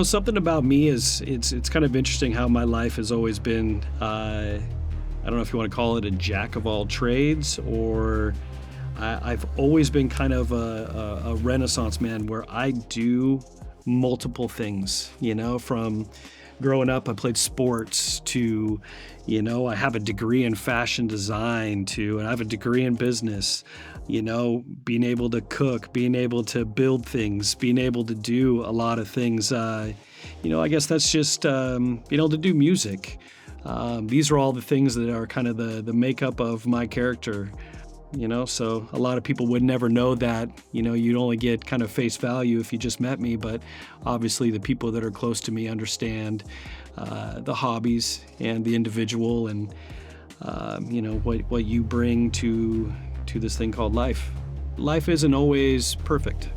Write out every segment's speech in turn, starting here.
Something about me is it's kind of interesting how my life has always been, I don't know if you want to call it a jack of all trades, or I've always been kind of a renaissance man where I do multiple things, from growing up, I played sports to, I have a degree in fashion design and I have a degree in business, being able to cook, being able to build things, being able to do a lot of things. I guess that's just, being able to do music. These are all the things that are kind of the makeup of my character. So a lot of people would never know that. You'd only get kind of face value if you just met me, but obviously the people that are close to me understand the hobbies and the individual and what you bring to this thing called life. Life isn't always perfect.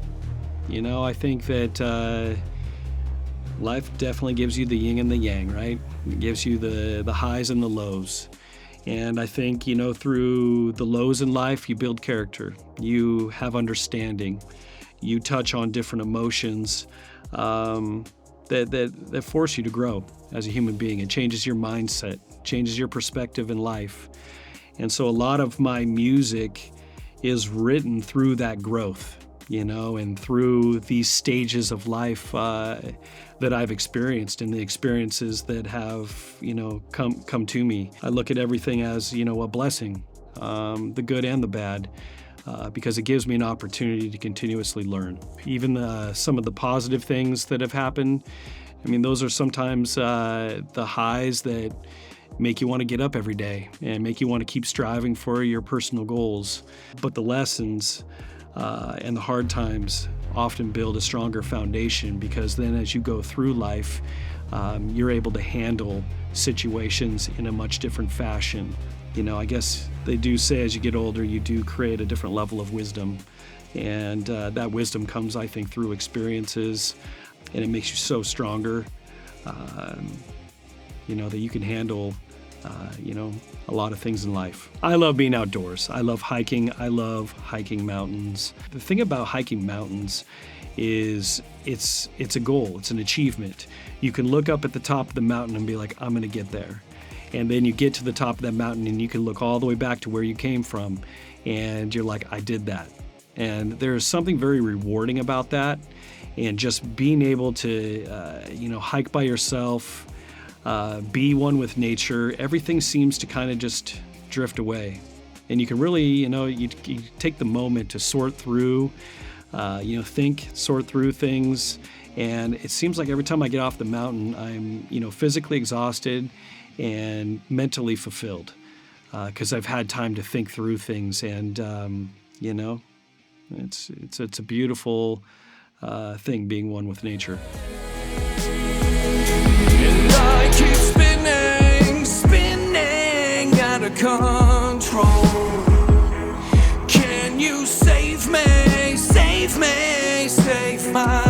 I think that life definitely gives you the yin and the yang, right? It gives you the highs and the lows. And I think, through the lows in life, you build character, you have understanding, you touch on different emotions that force you to grow as a human being. It changes your mindset, changes your perspective in life. And so a lot of my music is written through that growth, and through these stages of life that I've experienced and the experiences that have, come to me. I look at everything as, a blessing, the good and the bad, because it gives me an opportunity to continuously learn. Even some of the positive things that have happened, those are sometimes the highs that make you want to get up every day and make you want to keep striving for your personal goals. But the lessons and the hard times often build a stronger foundation, because then as you go through life, you're able to handle situations in a much different fashion. I guess they do say as you get older, you do create a different level of wisdom. And that wisdom comes, I think, through experiences, and it makes you so stronger, that you can handle a lot of things in life. I love being outdoors. I love hiking. I love hiking mountains. The thing about hiking mountains is it's a goal. It's an achievement. You can look up at the top of the mountain and be like, I'm going to get there. And then you get to the top of that mountain and you can look all the way back to where you came from. And you're like, I did that. And there's something very rewarding about that. And just being able to, hike by yourself, be one with nature, everything seems to kind of just drift away. And you can really, you take the moment to sort through, sort through things. And it seems like every time I get off the mountain, I'm, physically exhausted and mentally fulfilled, because I've had time to think through things. And, it's a beautiful thing, being one with nature. And I keep spinning out of control. Can you save me, save my